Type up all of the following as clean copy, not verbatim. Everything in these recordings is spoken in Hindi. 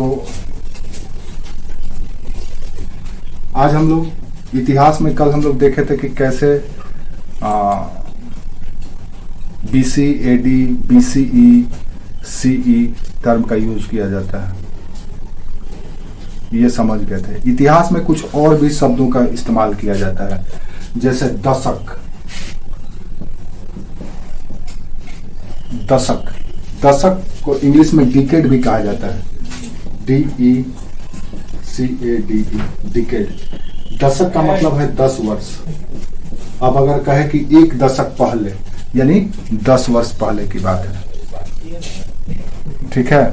तो आज हम लोग इतिहास में कल हम लोग देखे थे कि कैसे BC AD BCE CE term का यूज किया जाता है, ये समझ गए थे। इतिहास में कुछ और भी शब्दों का इस्तेमाल किया जाता है, जैसे दशक। दशक दशक को इंग्लिश में डिकेड भी कहा जाता है, DECADE, डिकेड। दशक का मतलब है 10 वर्ष। अब अगर कहे कि एक दशक पहले, यानी 10 वर्ष पहले की बात है, ठीक है।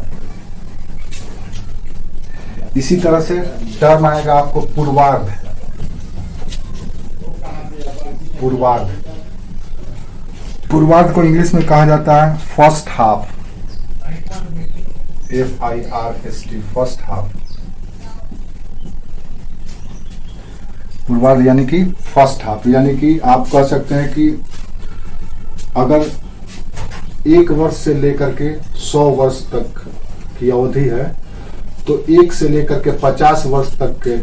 इसी तरह से टर्म आएगा आपको पूर्वार्ध। पूर्वार्ध पूर्वार्ध को इंग्लिश में कहा जाता है first half, FIRST, first half. पूर्वार्ध यानी कि फर्स्ट हाफ, यानी कि आप कह सकते हैं कि अगर 1 वर्ष से लेकर के 100 वर्ष तक की अवधि है, तो 1 से लेकर के 50 वर्ष तक के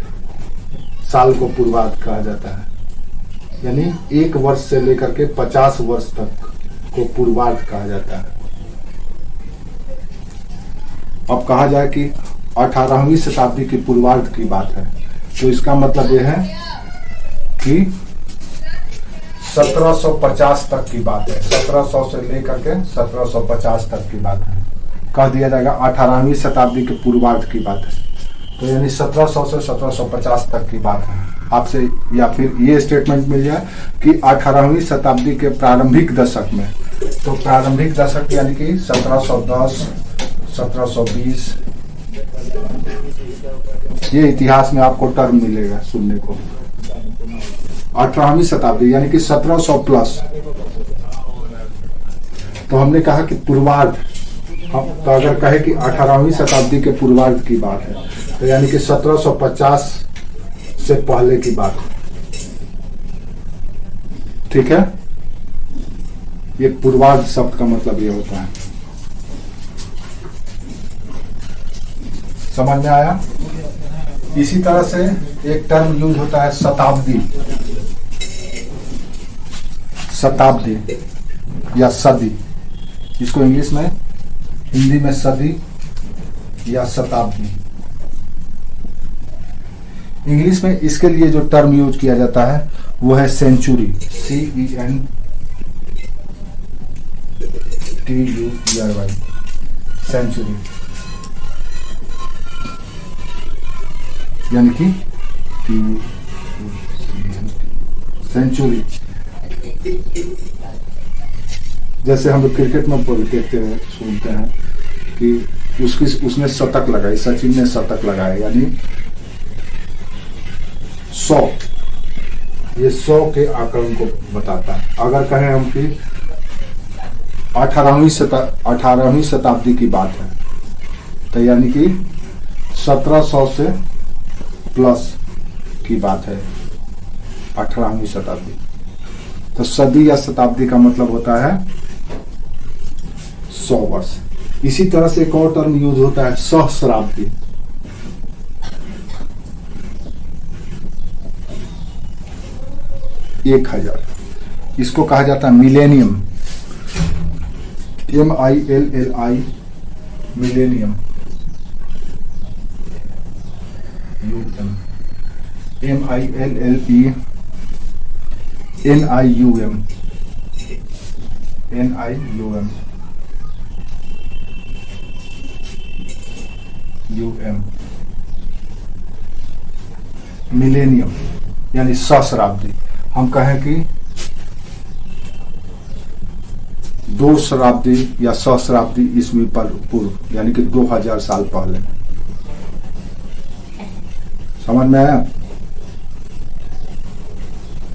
साल को पूर्वार्ध कहा जाता है। यानी 1 वर्ष से लेकर के 50 वर्ष तक को पूर्वार्ध कहा जाता है। अब कहा जाए कि 18वीं शताब्दी की पूर्वार्ध की बात है, तो इसका मतलब यह है कि 1750 तक की बात है। 1700 से लेकर के 1750 तक की बात है, कह दिया जाएगा 18वीं शताब्दी के पूर्वार्ध की बात है। तो यानी 1700 से 1750 तक की बात है। आपसे या फिर ये स्टेटमेंट मिल जाए कि 18वीं शताब्दी के प्रारंभिक दशक में, तो प्रारंभिक दशक यानी कि 1710, 1720, ये इतिहास में आपको टर्म मिलेगा सुनने को। 18वीं शताब्दी यानी कि 1700 प्लस। तो हमने कहा कि पूर्वार्ध, तो अगर कहे कि 18वीं शताब्दी के पूर्वार्ध की बात है, तो यानी कि 1750 से पहले की बात है, ठीक है। ये पूर्वार्ध शब्द का मतलब ये होता है। समझ में आया? इसी तरह से एक टर्म यूज होता है शताब्दी। शताब्दी या सदी, इसको इंग्लिश में, हिंदी में सदी या शताब्दी। इंग्लिश में इसके लिए जो टर्म यूज किया जाता है वो है सेंचुरी, CENTURY, सेंचुरी, यानी कि सेंचुरी। जैसे हम लोग क्रिकेट में देखते हैं, सुनते हैं कि उसने शतक लगाई, सचिन ने शतक लगाया, यानी 100, ये 100 के आंकड़ों को बताता है। अगर कहें हम कि 18वीं शताब्दी की बात है, तो यानी कि 1700 से प्लस की बात है 18वीं शताब्दी। तो सदी या शताब्दी का मतलब होता है 100 वर्ष। इसी तरह से एक और टर्म यूज होता है सहस्राब्दी। एक 1000, इसको कहा जाता है millennium, MILLI, millennium, MILLE NIUM, millennium यानी सहस्राब्दी। हम कहें कि 2 शताब्दी या सहस्राब्दी ईस्वी पूर्व, यानी कि 2000 साल पहले। समझ में आया?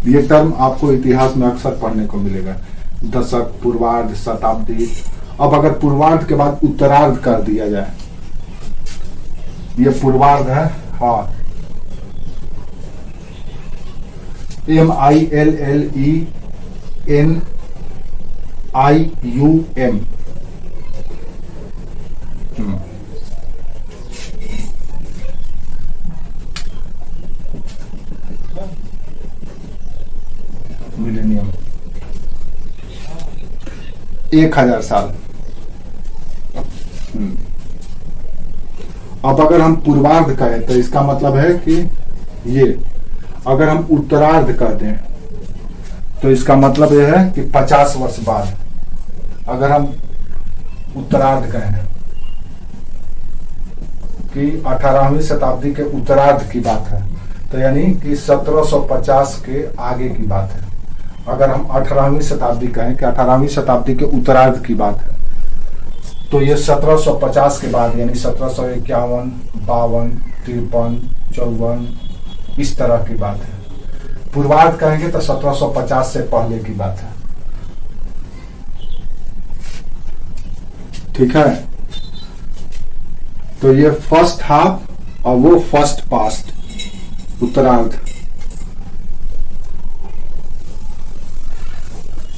ये टर्म आपको इतिहास में अक्सर पढ़ने को मिलेगा, दशक, पूर्वार्ध, शताब्दी। अब अगर पूर्वार्ध के बाद उत्तरार्ध कर दिया जाए, ये पूर्वार्ध है, हाँ, MILLENIUM, 1000 साल। अब अगर हम पूर्वार्ध कहें तो इसका मतलब है कि ये, अगर हम उत्तरार्ध कर दें तो इसका मतलब यह है कि 50 वर्ष बाद। अगर हम उत्तरार्ध कहें कि 18वीं शताब्दी के उत्तरार्ध की बात है, तो यानी कि 1750 के आगे की बात है। अगर हम 18वीं शताब्दी कहें कि 18वीं शताब्दी के उत्तरार्ध की बात है, तो ये 1750 के बाद यानी 1751, 52, 53, 54 इस तरह की बात है। पूर्वार्ध कहेंगे तो 1750 से पहले की बात है। ठीक है, तो ये फर्स्ट हाफ और वो फर्स्ट पास्ट, उत्तरार्ध।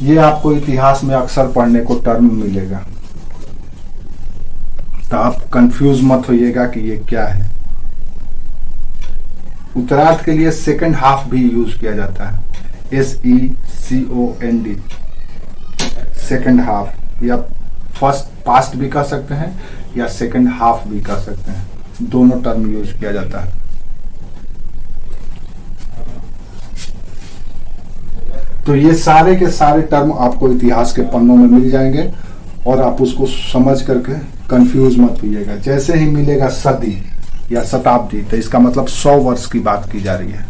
ये आपको इतिहास में अक्सर पढ़ने को टर्म मिलेगा, तो आप कंफ्यूज मत होइएगा कि ये क्या है। उत्तरार्ध के लिए सेकंड हाफ भी यूज किया जाता है, SECOND, सेकंड हाफ, या फर्स्ट पास्ट भी कह सकते हैं या सेकंड हाफ भी कह सकते हैं, दोनों टर्म यूज किया जाता है। तो ये सारे के सारे टर्म आपको इतिहास के पन्नों में मिल जाएंगे और आप उसको समझ करके कंफ्यूज मत होइएगा। जैसे ही मिलेगा सदी या शताब्दी, तो इसका मतलब 100 वर्ष की बात की जा रही है।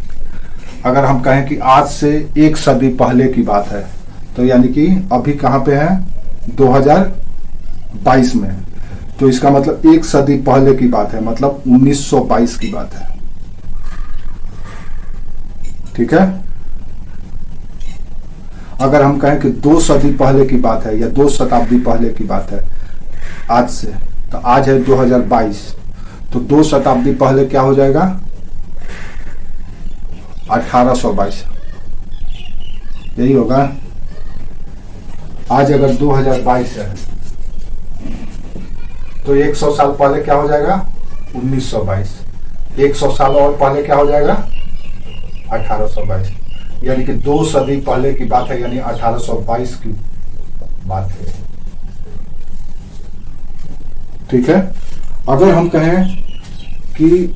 अगर हम कहें कि आज से 1 सदी पहले की बात है, तो यानी कि अभी कहां पे है, 2022 में, तो इसका मतलब 1 सदी पहले की बात है, मतलब 1922 की बात है। ठीक है, अगर हम कहें कि 2 सदी पहले की बात है या 2 शताब्दी पहले की बात है आज से, तो आज है 2022, तो 2 शताब्दी पहले क्या हो जाएगा, 1822, यही होगा। आज अगर 2022 है तो 100 साल पहले क्या हो जाएगा, 1922, 100 साल और पहले क्या हो जाएगा, 1822, यानी कि 2 सदी पहले की बात है, यानी 1822 की बात है। ठीक है, अगर हम कहें कि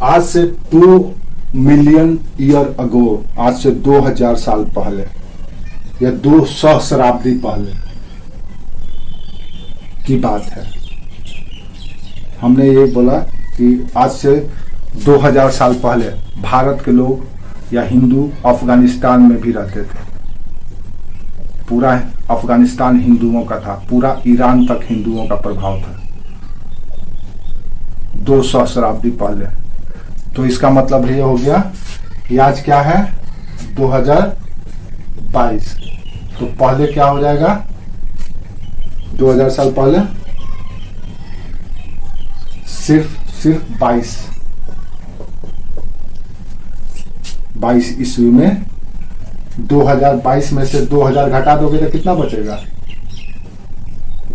आज से 2 मिलियन ईयर अगो, आज से 2000 साल पहले या 2 सहस्राब्दी पहले की बात है, हमने ये बोला कि आज से 2000 साल पहले भारत के लोग या हिंदू अफगानिस्तान में भी रहते थे। पूरा अफगानिस्तान हिंदुओं का था, पूरा ईरान तक हिंदुओं का प्रभाव था 2 सहस्राब्दी पहले। तो इसका मतलब ये हो गया कि आज क्या है, 2022, तो पहले क्या हो जाएगा, 2000 साल पहले सिर्फ 22 ईस्वी में, 2022 में से 2000 घटा दोगे तो कितना बचेगा,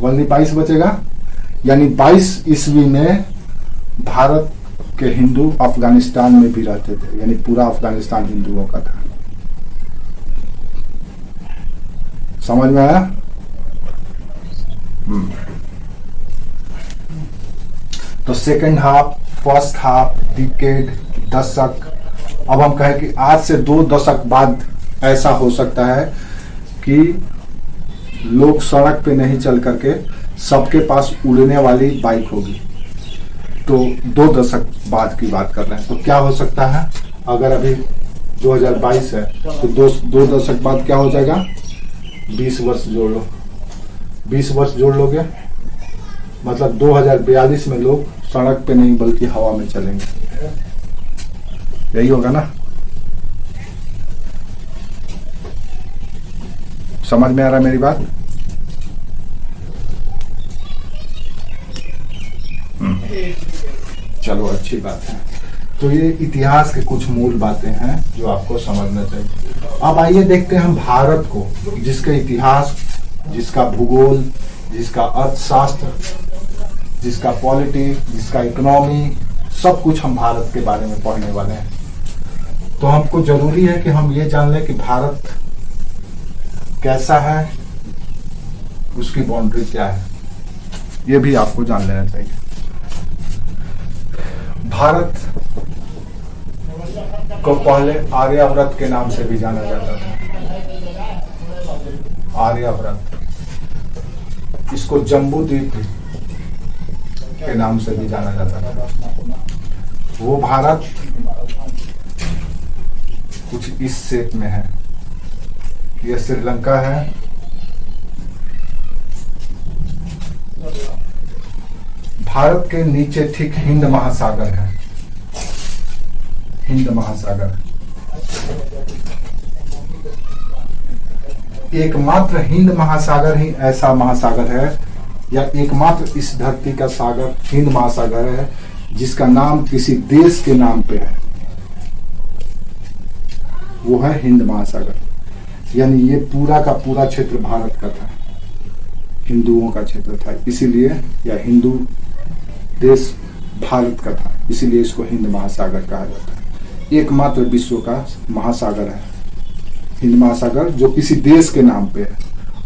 ओनली 22 बचेगा। यानी 22 ईस्वी में भारत के हिंदू अफगानिस्तान में भी रहते थे, यानी पूरा अफगानिस्तान हिंदुओं का था। समझ में आया? तो second half, first half, decade, दशक। अब हम कहें कि आज से 2 दशक बाद ऐसा हो सकता है कि लोग सड़क पे नहीं चल करके सबके पास उड़ने वाली बाइक होगी। तो 2 दशक बाद की बात कर रहे हैं, तो क्या हो सकता है, अगर अभी 2022 है तो 2 दशक बाद क्या हो जाएगा, 20 वर्ष जोड़ लो, 20 वर्ष जोड़ लोगे मतलब 2042 में लोग सड़क पे नहीं बल्कि हवा में चलेंगे। यही होगा ना? समझ में आ रहा है मेरी बात? चलो, अच्छी बात है। तो ये इतिहास के कुछ मूल बातें हैं जो आपको समझना चाहिए। अब आइए देखते हैं हम भारत को, जिसका इतिहास, जिसका भूगोल, जिसका अर्थशास्त्र, जिसका पॉलिटिक्स, जिसका इकोनॉमी, सब कुछ हम भारत के बारे में पढ़ने वाले हैं। तो हमको जरूरी है कि हम ये जान लें कि भारत कैसा है, उसकी बाउंड्री क्या है, ये भी आपको जान लेना चाहिए। भारत को पहले आर्यावर्त के नाम से भी जाना जाता था। आर्यावर्त, इसको जम्बू द्वीप के नाम से भी जाना जाता था। वो भारत कुछ इस शेप में है। ये श्रीलंका है, भारत के नीचे ठीक हिंद महासागर है। हिंद महासागर एकमात्र हिंद महासागर ही ऐसा महासागर है, या एकमात्र इस धरती का सागर हिंद महासागर है जिसका नाम किसी देश के नाम पे है, वो है हिंद महासागर। यानी ये पूरा का पूरा क्षेत्र भारत का था, हिंदुओं का क्षेत्र था, इसीलिए, या हिंदू देश भारत का था, इसीलिए इसको हिंद महासागर कहा जाता है। एकमात्र विश्व का महासागर है हिंद महासागर, जो किसी देश के नाम पे है।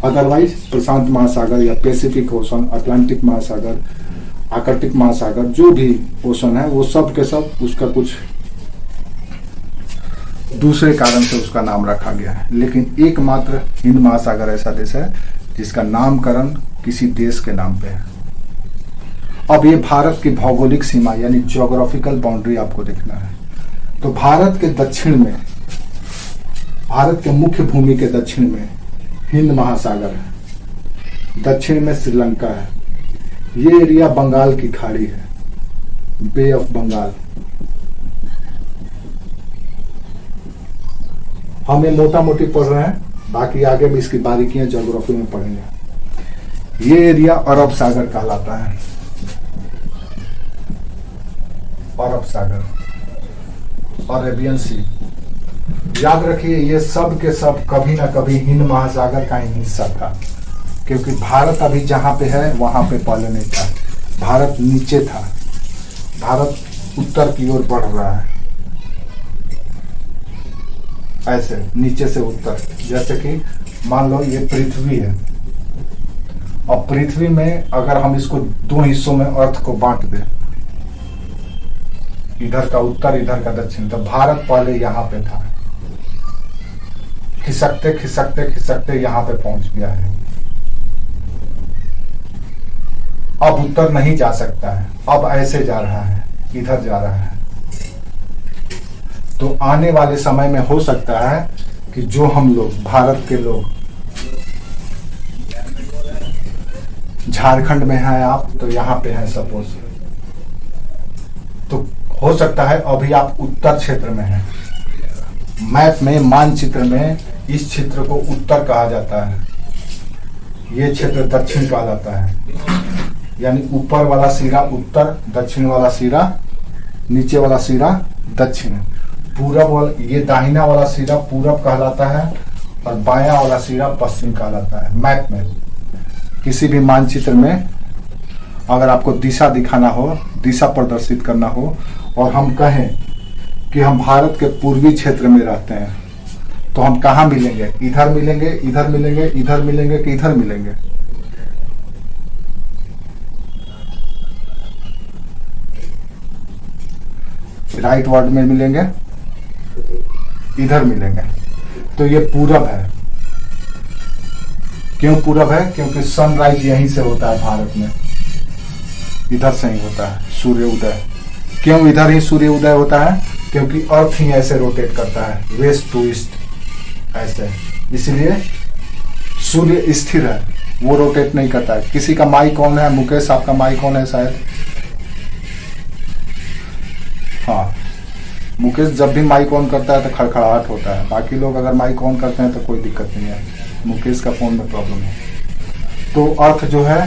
अदरवाइज प्रशांत महासागर या पैसिफिक ओशन, अटलांटिक महासागर, आर्कटिक महासागर, जो भी ओशन है वो सब के सब उसका कुछ दूसरे कारण से उसका नाम रखा गया है। लेकिन एकमात्र हिंद महासागर ऐसा देश है जिसका नामकरण किसी देश के नाम पे है। अब ये भारत की भौगोलिक सीमा यानी ज्योग्राफिकल बाउंड्री आपको देखना है। तो भारत के दक्षिण में, भारत के मुख्य भूमि के दक्षिण में हिंद महासागर है, दक्षिण में श्रीलंका है, ये एरिया बंगाल की खाड़ी है, बे ऑफ बंगाल। हम ये मोटा मोटी पढ़ रहे हैं, बाकी आगे में इसकी बारीकियां ज्योग्राफी में पढ़ेंगे। ये एरिया अरब सागर कहलाता है, अरब सागर, अरेबियन सी। याद रखिए ये सब के सब कभी ना कभी हिंद महासागर का ही हिस्सा था, क्योंकि भारत अभी जहां पे है वहां पे पहले नहीं था, भारत नीचे था, भारत उत्तर की ओर बढ़ रहा है, ऐसे नीचे से उत्तर। जैसे कि मान लो ये पृथ्वी है, और पृथ्वी में अगर हम इसको दो हिस्सों में अर्थ को बांट दें, इधर का उत्तर इधर का दक्षिण, तो भारत पहले यहां पे था, खिसकते खिसकते खिसकते यहां पे पहुंच गया है। अब उत्तर नहीं जा सकता है, अब ऐसे जा रहा है, इधर जा रहा है। तो आने वाले समय में हो सकता है कि जो हम लोग भारत के लोग, झारखंड में हैं आप, तो यहां पे हैं सपोज, तो हो सकता है अभी आप उत्तर क्षेत्र में हैं। मैप में, मानचित्र में इस क्षेत्र को उत्तर कहा जाता है, ये क्षेत्र दक्षिण कहलाता है। यानी ऊपर वाला सिरा उत्तर, दक्षिण वाला सिरा, नीचे वाला सिरा दक्षिण, पूरब वाला, ये दाहिना वाला सिरा पूरब कहलाता है और बायां वाला सिरा पश्चिम कहलाता है। मैप में, किसी भी मानचित्र में अगर आपको दिशा दिखाना हो, दिशा प्रदर्शित करना हो, और हम कहें कि हम भारत के पूर्वी क्षेत्र में रहते हैं, तो हम कहाँ मिलेंगे? इधर मिलेंगे, इधर मिलेंगे, इधर मिलेंगे कि इधर मिलेंगे? राइट वर्ड में मिलेंगे, इधर मिलेंगे। तो ये पूरब है। क्यों पूरब है? क्योंकि सनराइज यहीं से होता है भारत में, इधर से ही होता है सूर्य उदय। क्यों इधर ही सूर्य उदय होता है? क्योंकि अर्थ ही ऐसे रोटेट करता है, वेस्ट टू ईस्ट ऐसे, इसलिए सूर्य स्थिर है, वो रोटेट नहीं करता है। किसी का माइक ऑन है? मुकेश आपका माइक ऑन है शायद। हाँ, मुकेश जब भी माइक ऑन करता है तो खड़खड़ाहट होता है, बाकी लोग अगर माइक ऑन करते हैं तो कोई दिक्कत नहीं है, मुकेश का फोन में प्रॉब्लम है। तो अर्थ जो है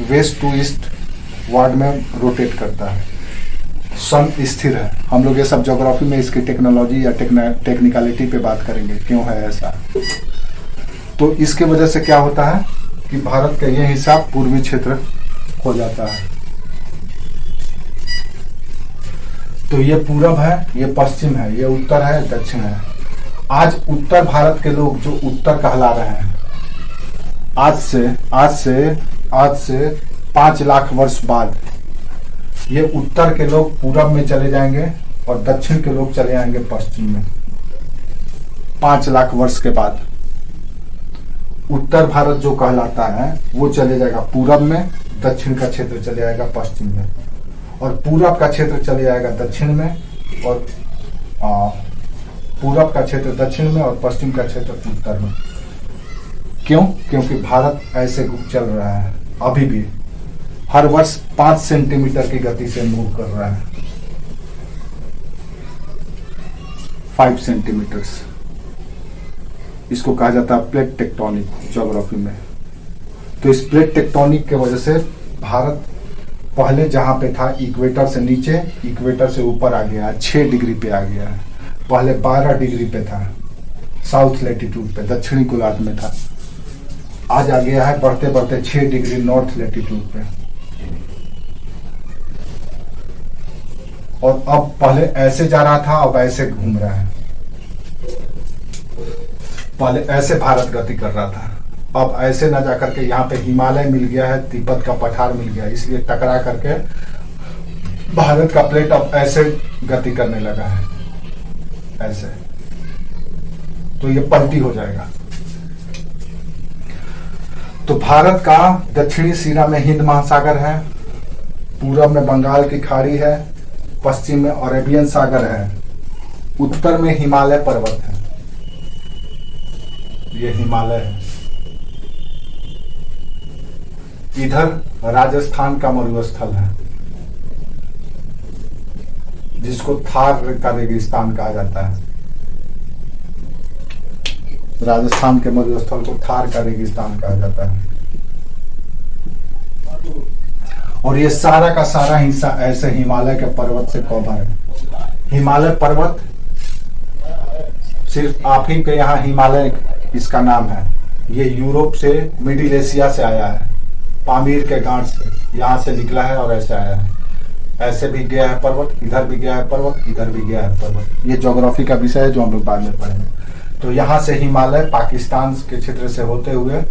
वेस्ट टू ईस्ट वार्ड में रोटेट करता है, सन स्थिर है। हम लोग ये सब ज्योग्राफी में इसकी टेक्नोलॉजी या टेक्निकलिटी पे बात करेंगे, क्यों है ऐसा। तो इसके वजह से क्या होता है कि भारत का ये हिस्सा पूर्वी क्षेत्र हो जाता है। तो ये पूरब है, ये पश्चिम है, ये उत्तर है, दक्षिण है। आज उत्तर भारत के लोग जो उत्तर कहला रहे हैं, आज से 5 लाख वर्ष बाद ये उत्तर के लोग पूरब में चले जाएंगे और दक्षिण के लोग चले जाएंगे पश्चिम में। 5 लाख वर्ष के बाद उत्तर भारत जो कहलाता है वो चले जाएगा पूरब में, दक्षिण का क्षेत्र चले जाएगा पश्चिम में, और पूरब का क्षेत्र चले जाएगा दक्षिण में, और पूरब का क्षेत्र दक्षिण में और पश्चिम का क्षेत्र उत्तर में। क्यों? क्योंकि भारत ऐसे चल रहा है अभी भी, हर वर्ष 5 सेंटीमीटर की गति से मूव कर रहा है। 5 सेंटीमीटर्स, इसको कहा जाता है प्लेट टेक्टोनिक ज्योग्राफी में। तो इस प्लेट टेक्टोनिक के वजह से भारत पहले जहां पे था इक्वेटर से नीचे, इक्वेटर से ऊपर आ गया है, 6 डिग्री पे आ गया है। पहले 12 डिग्री पे था, साउथ लैटिट्यूड पे, दक्षिणी गोलार्ध में था। आज आ गया है बढ़ते बढ़ते 6 डिग्री नॉर्थ लैटिट्यूड पे। और अब पहले ऐसे जा रहा था, अब ऐसे घूम रहा है। पहले ऐसे भारत गति कर रहा था, अब ऐसे ना जाकर के यहाँ पे हिमालय मिल गया है, तिब्बत का पठार मिल गया, इसलिए टकरा करके भारत का प्लेट अब ऐसे गति करने लगा है, ऐसे। तो ये पलटी हो जाएगा। तो भारत का दक्षिणी सिरा में हिंद महासागर है, पूरब में बंगाल की खाड़ी है, पश्चिम में अरेबियन सागर है, उत्तर में हिमालय पर्वत है, ये हिमालय है। इधर राजस्थान का मरुस्थल है जिसको थार का रेगिस्तान कहा जाता है। राजस्थान के मरुस्थल को थार का रेगिस्तान कहा जाता है। और ये सारा का सारा हिस्सा ऐसे हिमालय के पर्वत से कवर है। हिमालय पर्वत सिर्फ आप ही के यहाँ हिमालय इसका नाम है। ये यूरोप से, मिडिल एशिया से आया है, पामीर के गांठ से यहाँ से निकला है और ऐसे आया है। ऐसे भी गया है पर्वत, इधर भी गया है पर्वत, इधर भी गया है पर्वत। ये ज्योग्राफी का विषय है जो हम लोग बाद में पढ़ेंगे। तो यहाँ से हिमालय पाकिस्तान के क्षेत्र से होते हुए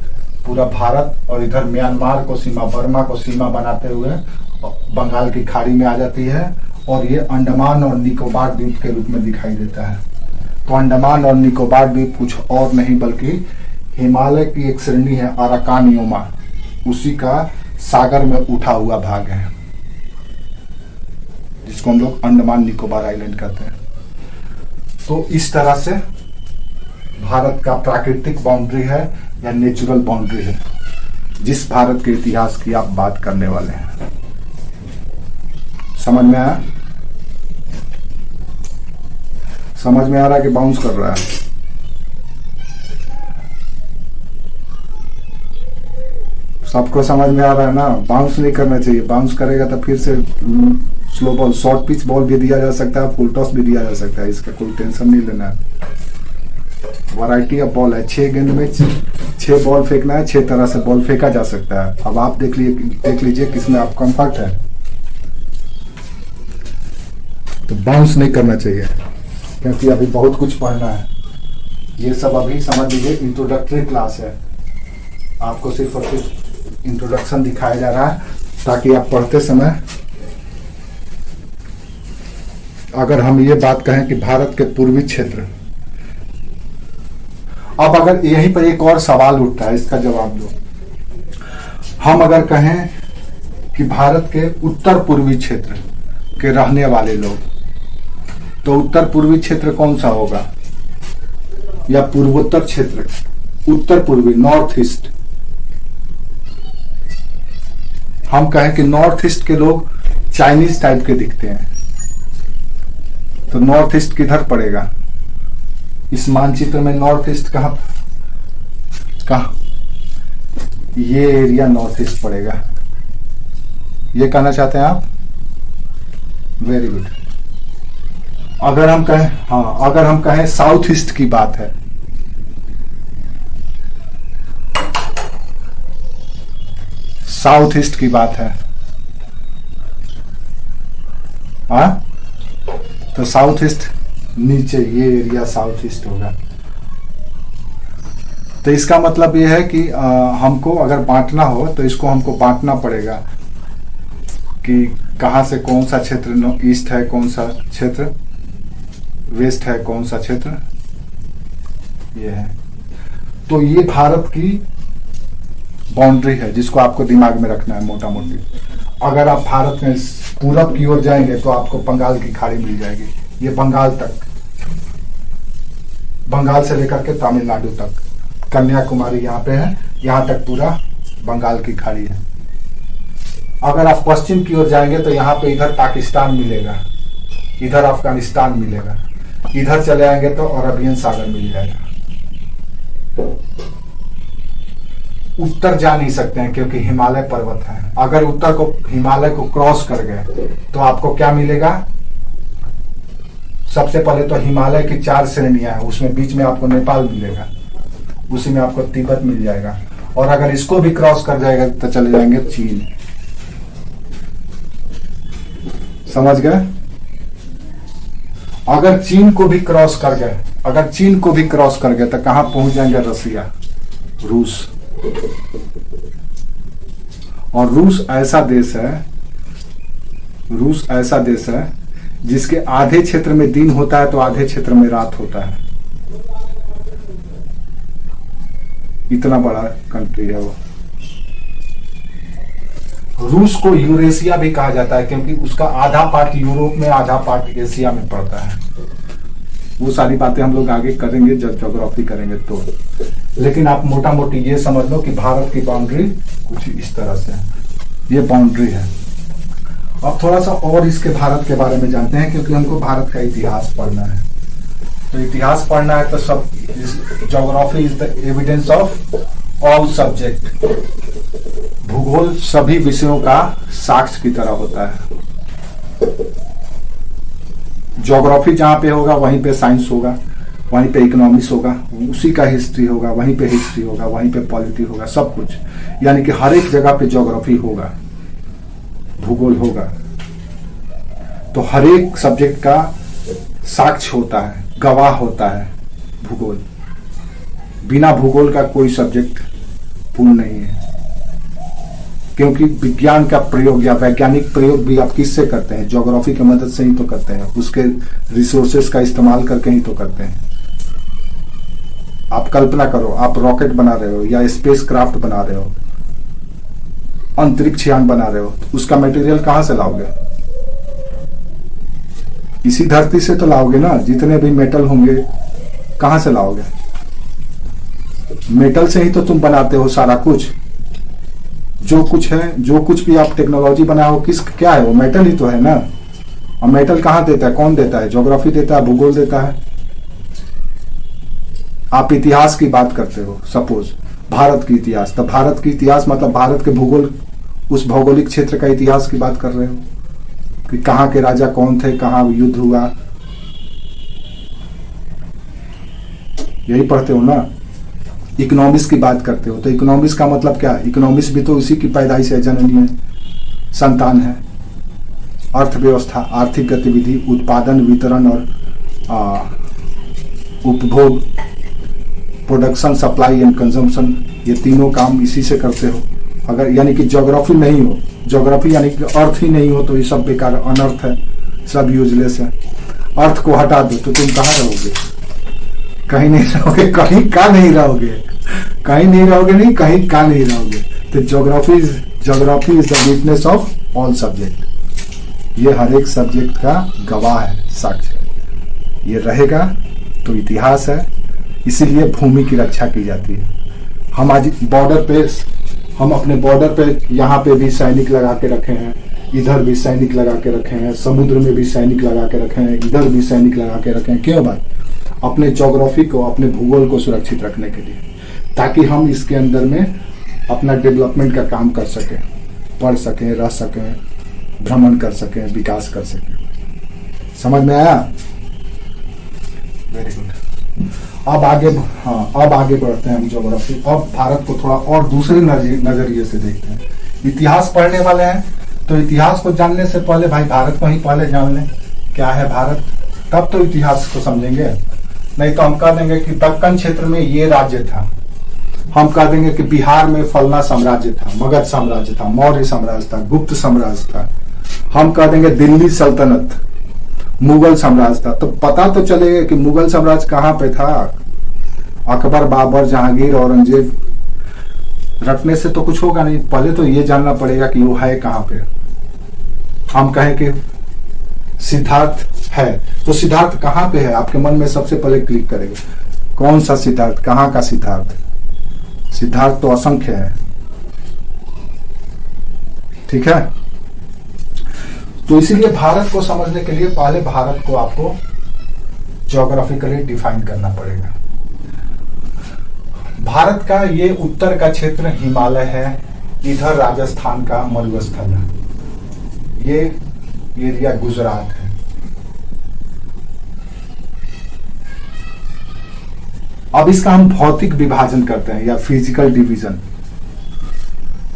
पूरा भारत और इधर म्यांमार को सीमा, बर्मा को सीमा बनाते हुए बंगाल की खाड़ी में आ जाती है और ये अंडमान और निकोबार द्वीप के रूप में दिखाई देता है। तो अंडमान और निकोबार द्वीप कुछ और नहीं बल्कि हिमालय की एक श्रेणी है अराकानियोमा, उसी का सागर में उठा हुआ भाग है जिसको हम लोग अंडमान निकोबार आइलैंड कहते हैं। तो इस तरह से भारत का प्राकृतिक बाउंड्री है या नेचुरल बाउंड्री है, जिस भारत के इतिहास की आप बात करने वाले हैं। समझ में आया? समझ में आ रहा है कि बाउंस कर रहा है? सबको समझ में आ रहा है ना? बाउंस नहीं करना चाहिए। बाउंस करेगा तो फिर से slow ball, short pitch ball भी दिया जा सकता है, फुल टॉस भी दिया जा सकता है, इसका कोई टेंशन नहीं लेना है। वैरायटी ऑफ बॉल है, 6 गेंद में 6 बॉल फेंकना है, 6 तरह से बॉल फेंका जा सकता है। अब आप देख लीजिए किसमें आप कंफर्ट है। तो बाउंस नहीं करना चाहिए क्योंकि अभी बहुत कुछ पढ़ना है। ये सब अभी समझ लीजिए इंट्रोडक्टरी क्लास है, आपको सिर्फ और सिर्फ इंट्रोडक्शन दिखाया जा रहा है ताकि आप पढ़ते समय, अगर हम ये बात कहें कि भारत के पूर्वी क्षेत्र, अब अगर यहीं पर एक और सवाल उठता है, इसका जवाब दो। हम अगर कहें कि भारत के उत्तर पूर्वी क्षेत्र के रहने वाले लोग, तो उत्तर पूर्वी क्षेत्र कौन सा होगा? या पूर्वोत्तर क्षेत्र, उत्तर पूर्वी, नॉर्थ ईस्ट। हम कहें कि नॉर्थ ईस्ट के लोग चाइनीज टाइप के दिखते हैं, तो नॉर्थ ईस्ट किधर पड़ेगा इस मानचित्र में? नॉर्थ ईस्ट कहाँ? ये एरिया नॉर्थ ईस्ट पड़ेगा। ये कहना चाहते हैं आप? Very good. अगर हम कहें, हाँ, अगर हम कहें साउथ ईस्ट की बात है, साउथ ईस्ट की बात है, हाँ, तो साउथ ईस्ट नीचे, ये एरिया साउथ ईस्ट होगा। तो इसका मतलब ये है कि हमको अगर बांटना हो तो इसको हमको बांटना पड़ेगा कि कहाँ से कौन सा क्षेत्र ईस्ट है, कौन सा क्षेत्र वेस्ट है, कौन सा क्षेत्र ये है। तो ये भारत की बाउंड्री है जिसको आपको दिमाग में रखना है मोटा मोटी। अगर आप भारत में पूरब की ओर जाएंगे तो आपको बंगाल की खाड़ी मिल जाएगी, ये बंगाल तक, बंगाल से लेकर के तमिलनाडु तक, कन्याकुमारी यहाँ पे है, यहाँ तक पूरा बंगाल की खाड़ी है। अगर आप पश्चिम की ओर जाएंगे तो यहाँ पे इधर पाकिस्तान मिलेगा, इधर अफगानिस्तान मिलेगा, इधर चले आएंगे तो अरबियन सागर मिल जाएगा। उत्तर जा नहीं सकते हैं क्योंकि हिमालय पर्वत है। अगर उत्तर को हिमालय को क्रॉस कर गए तो आपको क्या मिलेगा? सबसे पहले तो हिमालय की 4 श्रेणियां हैं, उसमें बीच में आपको नेपाल मिलेगा, उसी में आपको तिब्बत मिल जाएगा। और अगर इसको भी क्रॉस कर जाएगा तो चले जाएंगे चीन। समझ गए? अगर चीन को भी क्रॉस कर गए, अगर चीन को भी क्रॉस कर गए तो कहां पहुंच जाएंगे? रसिया, रूस। और रूस ऐसा देश है, रूस ऐसा देश है जिसके आधे क्षेत्र में दिन होता है तो आधे क्षेत्र में रात होता है। इतना बड़ा कंट्री है वो। रूस को यूरेशिया भी कहा जाता है क्योंकि उसका आधा पार्ट यूरोप में, आधा पार्ट एशिया में पड़ता है। वो सारी बातें हम लोग आगे करेंगे जब ज्योग्राफी करेंगे तो। लेकिन आप मोटा मोटी ये समझ लो कि भारत की बाउंड्री कुछ इस तरह से है, ये बाउंड्री है। अब थोड़ा सा और इसके भारत के बारे में जानते हैं क्योंकि हमको भारत का इतिहास पढ़ना है। तो इतिहास पढ़ना है तो सब, geography is the evidence of all subject. भूगोल सभी विषयों का साक्ष्य की तरह होता है। ज्योग्राफी जहां पे होगा वहीं पे साइंस होगा, वहीं पे इकोनॉमिक्स होगा, उसी का हिस्ट्री होगा, वहीं पे हिस्ट्री होगा, वहीं पे पॉलिटी होगा, सब कुछ। यानी कि हर एक जगह पे ज्योग्राफी होगा, भूगोल होगा। तो हर एक सब्जेक्ट का साक्ष्य होता है, गवाह होता है भूगोल। बिना भूगोल का कोई सब्जेक्ट पूर्ण नहीं है, क्योंकि विज्ञान का प्रयोग या वैज्ञानिक प्रयोग भी आप किससे करते हैं? ज्योग्राफी की मदद से ही तो करते हैं, उसके रिसोर्सेस का इस्तेमाल करके ही तो करते हैं। आप कल्पना करो, आप रॉकेट बना रहे हो या स्पेस क्राफ्ट बना रहे हो, अंतरिक्ष यान बना रहे हो, तो उसका मटेरियल कहां से लाओगे? इसी धरती से तो लाओगे ना। जितने भी मेटल होंगे कहां से लाओगे? मेटल से ही तो तुम बनाते हो सारा कुछ। जो कुछ है, जो कुछ भी आप टेक्नोलॉजी बनाए हो, किस क्या है वो? मेटल ही तो है ना। और मेटल कहां देता है? कौन देता है? ज्योग्राफी देता है, भूगोल देता है। आप इतिहास की बात करते हो, सपोज भारत की इतिहास, तो भारत की इतिहास मतलब भारत के भूगोल, उस भौगोलिक क्षेत्र का इतिहास की बात कर रहे हो कि कहां के राजा कौन थे, कहां युद्ध हुआ, यही पढ़ते हो ना। इकोनॉमिक्स की बात करते हो तो इकोनॉमिक्स का मतलब क्या? इकोनॉमिक्स भी तो उसी की पैदाइश है, जननी है, संतान है। अर्थव्यवस्था, आर्थिक गतिविधि, उत्पादन, वितरण और उपभोग, प्रोडक्शन, सप्लाई एंड कंजम्पशन, ये तीनों काम इसी से करते हो। अगर यानी कि ज्योग्राफी नहीं हो, ज्योग्राफी यानी कि अर्थ ही नहीं हो तो ये सब बेकार, अनर्थ है, सब यूजलेस है। अर्थ को हटा दो तो तुम कहाँ रहोगे? कहीं नहीं रहोगे। कहीं का नहीं रहोगे, कहीं नहीं रहोगे, नहीं कहीं का नहीं रहोगे। तो geography is the witness of all subject. ये हर एक सब्जेक्ट का गवाह है, साक्ष्य। ये रहेगा तो इतिहास है। इसीलिए भूमि की रक्षा की जाती है। हम आज बॉर्डर पे, हम अपने बॉर्डर पे यहाँ पे भी सैनिक लगा के रखे हैं, इधर भी सैनिक लगा के रखे हैं, समुद्र में भी सैनिक लगा के रखे हैं, इधर भी सैनिक लगा के रखे हैं। क्यों भाई? अपने ज्योग्राफी को, अपने भूगोल को सुरक्षित रखने के लिए, ताकि हम इसके अंदर में अपना डेवलपमेंट का काम कर सकें, पढ़ सकें, रह सकें, भ्रमण कर सकें, विकास कर सकें। समझ में आया? Very good. अब आगे बढ़ते हैं हम ज्योग्राफी। अब भारत को थोड़ा और दूसरे नजरिए से देखते हैं। इतिहास पढ़ने वाले हैं तो इतिहास को जानने से पहले भाई भारत को ही पहले जान लें, क्या है भारत, तब तो इतिहास को समझेंगे। नहीं तो हम कह देंगे कि दक्कन क्षेत्र में ये राज्य था, हम कह देंगे कि बिहार में फलना साम्राज्य था, मगध साम्राज्य था, मौर्य साम्राज्य था, गुप्त साम्राज्य था। हम कह देंगे दिल्ली सल्तनत, मुगल साम्राज्य था। तो पता तो चलेगा कि मुगल साम्राज्य कहाँ पे था। अकबर, बाबर, जहांगीर, औरंगजेब रटने से तो कुछ होगा नहीं, पहले तो ये जानना पड़ेगा कि वो है कहाँ पे। हम कहें कि सिद्धार्थ है, तो सिद्धार्थ कहाँ पे है, आपके मन में सबसे पहले क्लिक करेगा कौन सा सिद्धार्थ, कहाँ का सिद्धार्थ। सिद्धार्थ तो असंख्य है, ठीक है। तो इसीलिए भारत को समझने के लिए पहले भारत को आपको ज्योग्राफिकली डिफाइन करना पड़ेगा। भारत का ये उत्तर का क्षेत्र हिमालय है, इधर राजस्थान का मरुस्थल है, ये एरिया गुजरात है। अब इसका हम भौतिक विभाजन करते हैं या फिजिकल डिवीजन।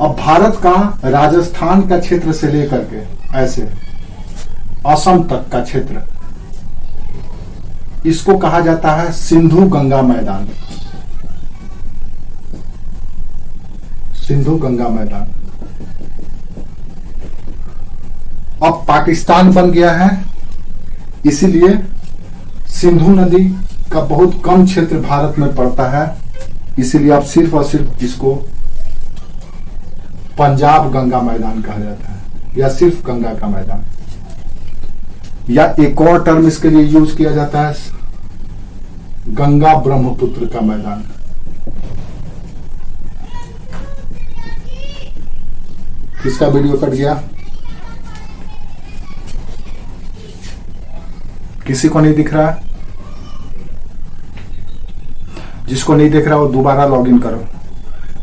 अब भारत का राजस्थान का क्षेत्र से लेकर के ऐसे असम तक का क्षेत्र, इसको कहा जाता है सिंधु गंगा मैदान। सिंधु गंगा मैदान। अब पाकिस्तान बन गया है, इसीलिए सिंधु नदी का बहुत कम क्षेत्र भारत में पड़ता है, इसीलिए अब सिर्फ और सिर्फ इसको पंजाब गंगा मैदान कहा जाता है, या सिर्फ गंगा का मैदान। या एक और टर्म इसके लिए यूज किया जाता है, गंगा ब्रह्मपुत्र का मैदान। किसका वीडियो कट गया, किसी को नहीं दिख रहा? जिसको नहीं दिख रहा वो दोबारा लॉगिन करो,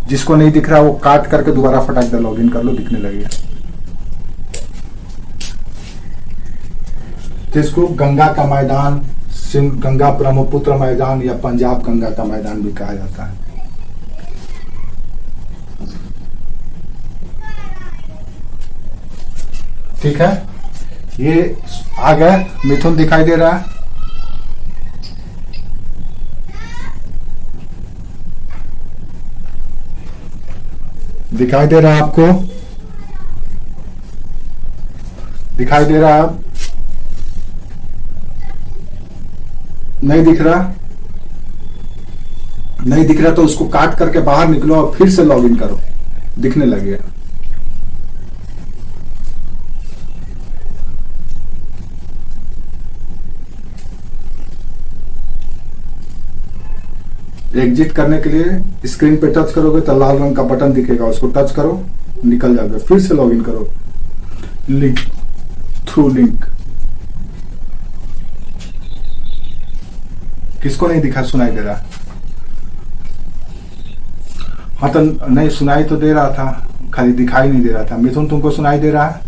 जिसको नहीं दिख रहा वो काट करके दोबारा फटाक दे लॉगिन कर लो, दिखने लगेगा। तो इसको गंगा का मैदान, गंगा ब्रह्मपुत्र मैदान या पंजाब गंगा का मैदान भी कहा जाता है। ठीक है, ये आ गया। मिथुन दिखाई दे रहा है? दिखाई दे रहा है आपको? दिखाई दे रहा है? नहीं दिख रहा? नहीं दिख रहा तो उसको काट करके बाहर निकलो और फिर से लॉगिन करो, दिखने लगेगा। एग्जिट करने के लिए स्क्रीन पे टच करोगे तो लाल रंग का बटन दिखेगा, उसको टच करो, निकल जाओगे। फिर से लॉगिन करो, लिंक थ्रू लिंक। किसको नहीं दिखा, सुनाई दे रहा? हाँ तो नहीं, सुनाई तो दे रहा था, खाली दिखाई नहीं दे रहा था। मिथुन तुमको सुनाई दे रहा है?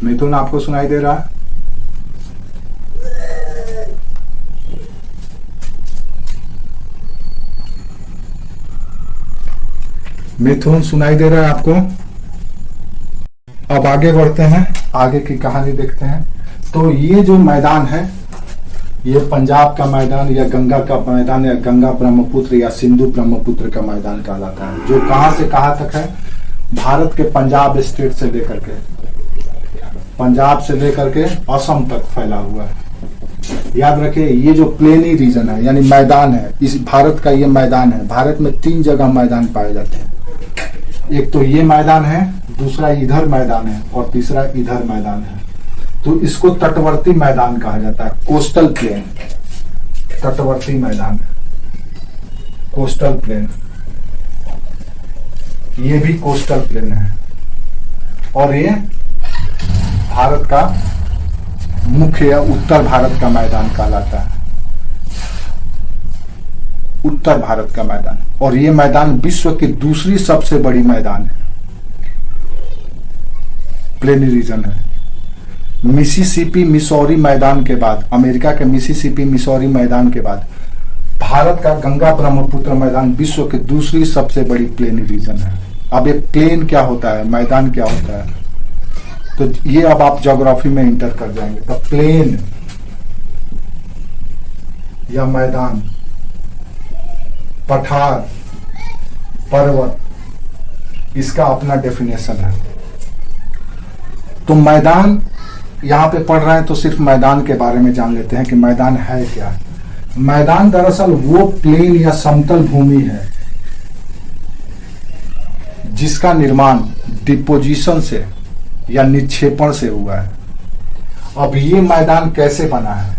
मिथुन आपको सुनाई दे रहा? मिथुन सुनाई दे रहा है आपको? अब आगे बढ़ते हैं, आगे की कहानी देखते हैं। तो ये जो मैदान है, ये पंजाब का मैदान या गंगा का मैदान या गंगा ब्रह्मपुत्र या सिंधु ब्रह्मपुत्र का मैदान कहलाता है, जो कहां से कहां तक है? भारत के पंजाब स्टेट से लेकर के, पंजाब से लेकर के असम तक फैला हुआ है। याद रखिए, ये जो प्लेनी रीजन है यानी मैदान है, इस भारत का ये मैदान है। भारत में 3 जगह मैदान पाए जाते हैं, एक तो ये मैदान है, दूसरा इधर मैदान है और तीसरा इधर मैदान है। तो इसको तटवर्ती मैदान कहा जाता है, कोस्टल प्लेन। तटवर्ती मैदान, कोस्टल प्लेन, ये भी कोस्टल प्लेन है। और ये भारत का मुख्य या उत्तर भारत का मैदान कहलाता है, उत्तर भारत का मैदान। और ये मैदान विश्व की दूसरी सबसे बड़ी मैदान है, प्लेनी रीजन है। मिसिसिपी मिसौरी मैदान के बाद, अमेरिका के मिसिसिपी मिसौरी मैदान के बाद भारत का गंगा ब्रह्मपुत्र मैदान विश्व की दूसरी सबसे बड़ी प्लेनी रीजन है। अब ये प्लेन क्या होता है, मैदान क्या होता है? तो ये अब आप ज्योग्राफी में इंटर कर जाएंगे। द प्लेन या मैदान, पठार, पर्वत, इसका अपना डेफिनेशन है। तो मैदान यहां पे पढ़ रहे हैं तो सिर्फ मैदान के बारे में जान लेते हैं कि मैदान है क्या। मैदान दरअसल वो प्लेन या समतल भूमि है जिसका निर्माण डिपोजिशन से या निक्षेपण से हुआ है। अब ये मैदान कैसे बना है,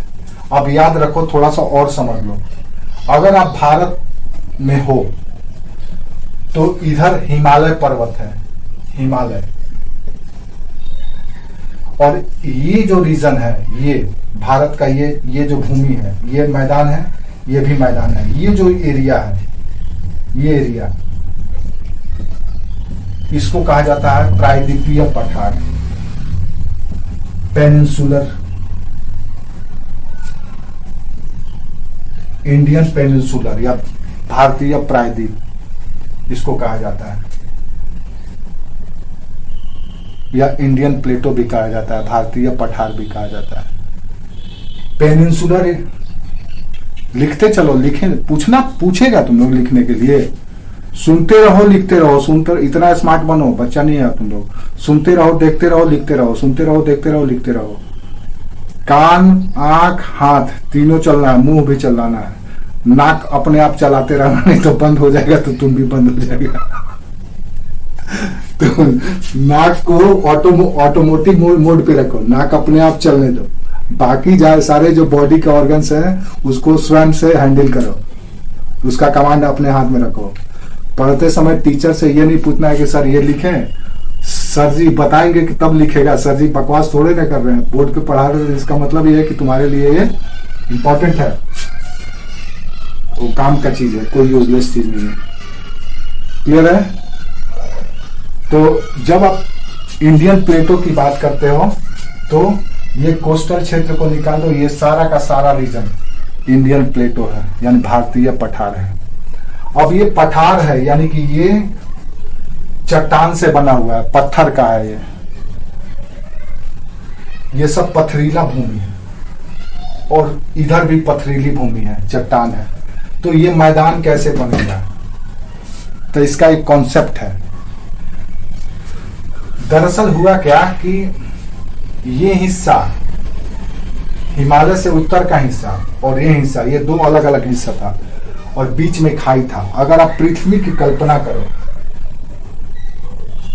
अब याद रखो, थोड़ा सा और समझ लो। अगर आप भारत में हो तो इधर हिमालय पर्वत है, हिमालय, और ये जो रीजन है, ये भारत का ये जो भूमि है, ये मैदान है, ये भी मैदान है। ये जो एरिया है, ये एरिया, इसको कहा जाता है प्रायद्वीपीय पठार, पेनिनसुलर, इंडियन पेनिनसुलर या भारतीय प्रायद्वीप, इसको कहा जाता है, या इंडियन प्लेटो भी कहा जाता है, भारतीय पठार भी कहा जाता है। पेनिनसुलर लिखते चलो, लिखे, पूछेगा तुम लोग लिखने के लिए, सुनते रहो लिखते रहो, सुनते, इतना स्मार्ट बनो, बच्चा नहीं है तुम लोग, सुनते रहो देखते रहो लिखते रहो, सुनते रहो देखते रहो लिखते रहो। कान, आंख, हाथ तीनों चलना है, मुंह भी चलाना है, नाक अपने आप चलाते रहना, नहीं तो बंद हो जाएगा तो तुम भी बंद हो जाएगा। तो नाक को ऑटोमोटिव मोड पे रखो, नाक अपने आप चलने दो, बाकी जाए सारे जो बॉडी के ऑर्गन्स हैं उसको स्वयं से हैंडल करो, उसका कमांड अपने हाथ में रखो। पढ़ते समय टीचर से ये नहीं पूछना है कि सर ये लिखें, सर जी बताएंगे कि तब लिखेगा, सर जी बकवास थोड़े ना कर रहे हैं, बोर्ड पे पढ़ा रहे हैं, इसका मतलब ये है कि तुम्हारे लिए ये इंपॉर्टेंट है, वो काम का चीज है, कोई यूजलेस चीज नहीं है। क्लियर है? तो जब आप इंडियन प्लेटो की बात करते हो तो ये कोस्टल क्षेत्र को निकाल दो, ये सारा का सारा रीजन इंडियन प्लेटो है, यानी भारतीय पठार है। अब ये पठार है यानी कि ये चट्टान से बना हुआ है, पत्थर का है, ये सब पथरीला भूमि है, और इधर भी पथरीली भूमि है, चट्टान है। तो ये मैदान कैसे बनेगा, तो इसका एक कॉन्सेप्ट है। दरअसल हुआ क्या कि ये हिस्सा, हिमालय से उत्तर का हिस्सा और ये हिस्सा, ये दो अलग अलग हिस्सा था और बीच में खाई था। अगर आप पृथ्वी की कल्पना करो,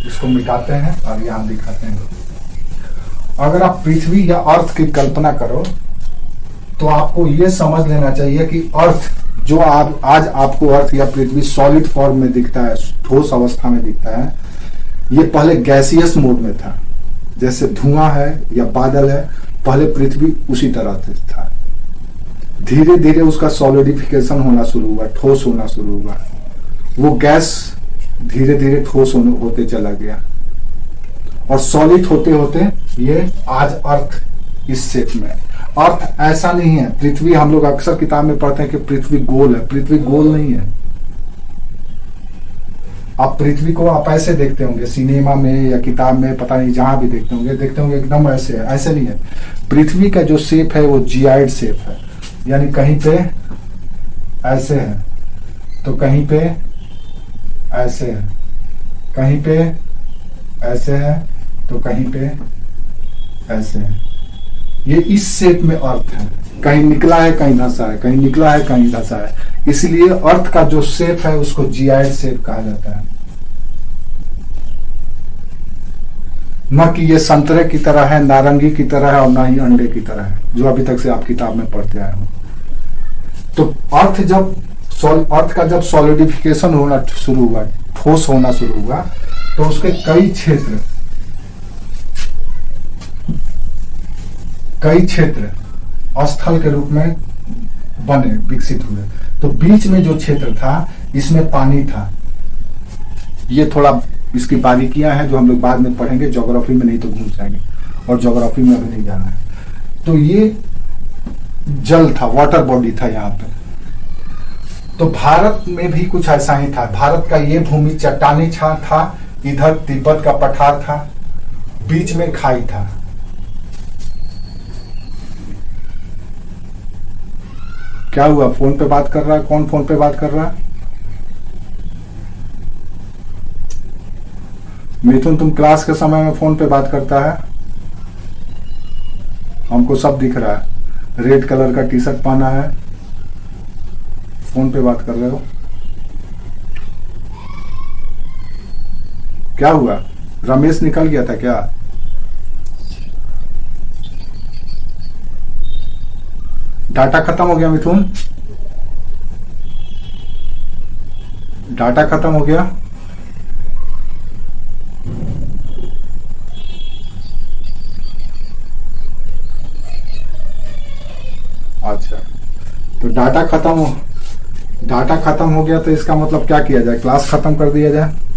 इसको मिटाते हैं और यहां दिखाते हैं, अगर आप पृथ्वी या अर्थ की कल्पना करो तो आपको यह समझ लेना चाहिए कि अर्थ जो आज आपको अर्थ या पृथ्वी सॉलिड फॉर्म में दिखता है, ठोस अवस्था में दिखता है, ये पहले गैसियस मोड में था, जैसे धुआं है या बादल है, पहले पृथ्वी उसी तरह से था। धीरे धीरे उसका सॉलिडिफिकेशन होना शुरू हुआ, ठोस होना शुरू हुआ, वो गैस धीरे धीरे ठोस होते चला गया, और सॉलिड होते होते ये आज अर्थ इस शेप में। अर्थ ऐसा नहीं है, पृथ्वी, हम लोग अक्सर किताब में पढ़ते हैं कि पृथ्वी गोल है, पृथ्वी गोल नहीं है। आप पृथ्वी को आप ऐसे देखते होंगे सिनेमा में या किताब में, पता नहीं जहां भी देखते होंगे एकदम ऐसे है, ऐसे नहीं है। पृथ्वी का जो शेप है वो जियाइड शेप है, यानी कहीं पे ऐसे है तो कहीं पे ऐसे है, कहीं पे ऐसे है तो कहीं पे ऐसे है। ये इस शेप में अर्थ है, कहीं निकला है कहीं धंसा है, कहीं निकला है कहीं धंसा है, इसलिए अर्थ का जो शेप है उसको जियाइड शेप कहा जाता है। न कि ये संतरे की तरह है, नारंगी की तरह है, और ना ही अंडे की तरह है, जो अभी तक से आप किताब में पढ़ते आए हो। तो अर्थ का जब सॉलिडिफिकेशन होना शुरू हुआ, ठोस होना शुरू हुआ, तो उसके कई क्षेत्र स्थल के रूप में बने, विकसित हुए। तो बीच में जो क्षेत्र था इसमें पानी था। ये थोड़ा इसकी बारीकियां हैं जो हम लोग बाद में पढ़ेंगे, ज्योग्राफी में नहीं तो घुस जाएंगे, और ज्योग्राफी में अभी नहीं जाना है। तो ये जल था, वाटर बॉडी था यहाँ पे। तो भारत में भी कुछ ऐसा ही था। भारत का ये भूमि चट्टानी था, इधर तिब्बत का पठार था, बीच में खाई था। क्या हुआ, फोन पे बात कर रहा है? कौन फोन पे बात कर रहा है? मिथुन, तुम क्लास के समय में फोन पे बात करता है? हमको सब दिख रहा है। रेड कलर का टी शर्ट पहना है, फोन पे बात कर रहे हो। क्या हुआ, रमेश निकल गया था क्या? डाटा खत्म हो गया मिथुन? डाटा खत्म हो गया? अच्छा, तो डाटा खत्म हो गया तो इसका मतलब क्या किया जाए? क्लास खत्म कर दिया जाए।